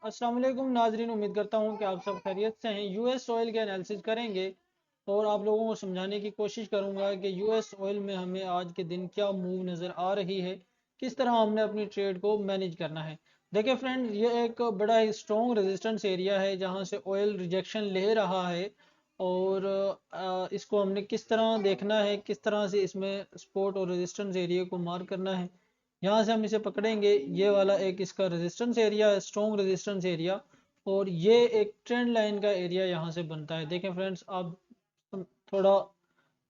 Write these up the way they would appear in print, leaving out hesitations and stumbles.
अस्सलाम वालेकुम नाजरीन, उम्मीद करता हूँ कि आप सब खैरियत से हैं। यूएस ऑयल के एनालिसिस करेंगे और आप लोगों को समझाने की कोशिश करूंगा कि यूएस ऑयल में हमें आज के दिन क्या मूव नज़र आ रही है, किस तरह हमने अपनी ट्रेड को मैनेज करना है। देखिए फ्रेंड्स, ये एक बड़ा ही स्ट्रॉन्ग रेजिस्टेंस एरिया है जहाँ से ऑयल रिजेक्शन ले रहा है और इसको हमने किस तरह देखना है, किस तरह से इसमें सपोर्ट और रेजिस्टेंस एरिया को मार्क करना है। यहाँ से हम इसे पकड़ेंगे, ये वाला एक इसका रेजिस्टेंस एरिया है, स्ट्रॉन्ग रेजिस्टेंस एरिया, और ये एक ट्रेंड लाइन का एरिया यहाँ से बनता है। देखें फ्रेंड्स, आप थोड़ा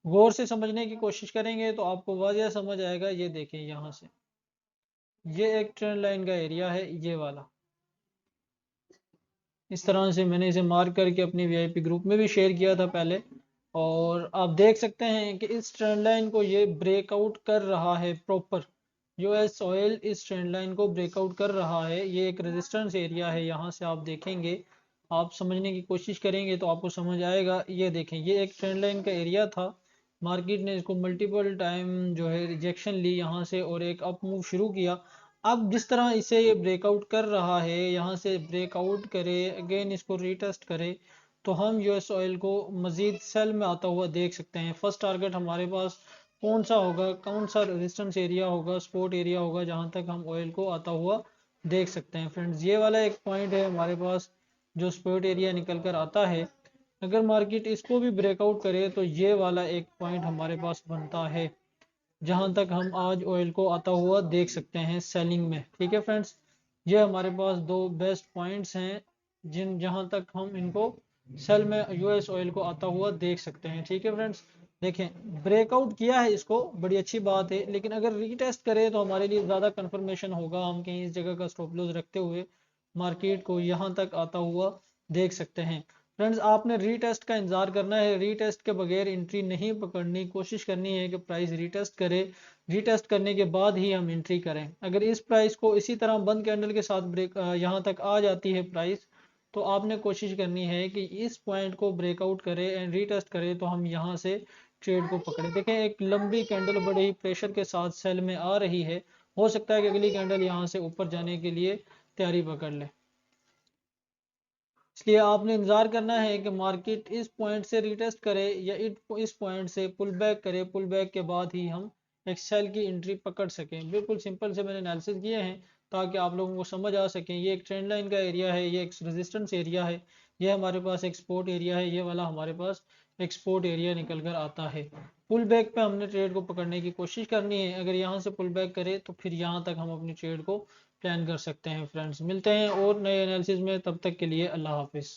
गौर से समझने की कोशिश करेंगे तो आपको वाज़िया समझ आएगा। ये देखें, यहाँ से ये एक ट्रेंड लाइन का एरिया है, ये वाला। इस तरह से मैंने इसे मार्क करके अपनी वीआईपी ग्रुप में भी शेयर किया था पहले, और आप देख सकते हैं कि इस ट्रेंड लाइन को ये ब्रेकआउट कर रहा है प्रॉपर। यूएस ऑयल इस ट्रेंड लाइन को ब्रेकआउट कर रहा है। ये एक रेजिस्टेंस एरिया है, यहाँ से आप देखेंगे, आप समझने की कोशिश करेंगे तो आपको समझ आएगा। ये देखें, ये एक ट्रेंड लाइन का एरिया था, मार्केट ने इसको मल्टीपल टाइम जो है रिजेक्शन ली यहाँ से और एक अप मूव शुरू किया। अब जिस तरह इसे ये ब्रेकआउट कर रहा है, यहाँ से ब्रेकआउट करे, अगेन इसको रीटेस्ट करे, तो हम यूएस ऑयल को मजीद सेल में आता हुआ देख सकते हैं। फर्स्ट टारगेट हमारे पास कौन सा होगा, कौन सा रेजिस्टेंस एरिया होगा, सपोर्ट एरिया होगा, जहां तक हम ऑयल को आता हुआ देख सकते हैं। फ्रेंड्स, ये वाला एक पॉइंट है हमारे पास जो सपोर्ट एरिया निकल कर आता है। अगर मार्केट इसको भी ब्रेकआउट करे तो ये वाला एक पॉइंट हमारे पास बनता है, जहां तक हम आज ऑयल को आता हुआ देख सकते हैं सेलिंग में। ठीक है फ्रेंड्स, ये हमारे पास दो बेस्ट पॉइंट्स हैं जहां तक हम इनको सेल में यूएस ऑयल को आता हुआ देख सकते हैं। ठीक है फ्रेंड्स, देखें, ब्रेकआउट किया है इसको, बड़ी अच्छी बात है, लेकिन अगर रीटेस्ट करें तो हमारे लिए ज़्यादा कंफर्मेशन होगा। हम कहीं इस जगह का स्टॉप लॉस रखते हुए मार्केट को यहाँ तक आता हुआ देख सकते हैं। फ्रेंड्स, आपने रीटेस्ट का इंतजार करना है, रीटेस्ट के बगैर एंट्री नहीं पकड़नी। कोशिश करनी है कि प्राइस रीटेस्ट करे, रीटेस्ट करने के बाद ही हम एंट्री करें। अगर इस प्राइस को इसी तरह बंद कैंडल के साथ ब्रेक यहाँ तक आ जाती है प्राइस, तो आपने कोशिश करनी है कि इस पॉइंट को ब्रेकआउट करे एंड रीटेस्ट करे तो हम यहाँ से ट्रेड को पकड़े। देखें, एक लंबी कैंडल बड़े ही प्रेशर के साथ सेल में आ रही है, हो सकता है कि अगली कैंडल यहाँ से ऊपर जाने के लिए तैयारी पकड़ ले। इसलिए आपने इंतजार करना है कि मार्केट इस पॉइंट से रिटेस्ट करे या इस पॉइंट से पुल बैक करे। पुल बैक के बाद ही हम एक सेल की एंट्री पकड़ सकें। बिल्कुल सिंपल से मैंने एनालिसिस किए हैं ताकि आप लोगों को समझ आ सकें। ये एक ट्रेंड लाइन का एरिया है, ये एक रेजिस्टेंस एरिया है, ये हमारे पास एक्सपोर्ट एरिया है, ये वाला हमारे पास एक्सपोर्ट एरिया निकल कर आता है। पुल बैक पे हमने ट्रेड को पकड़ने की कोशिश करनी है। अगर यहाँ से पुल बैक करे तो फिर यहाँ तक हम अपनी ट्रेड को प्लान कर सकते हैं। फ्रेंड्स, मिलते हैं और नए एनालिसिस में, तब तक के लिए अल्लाह हाफिज़।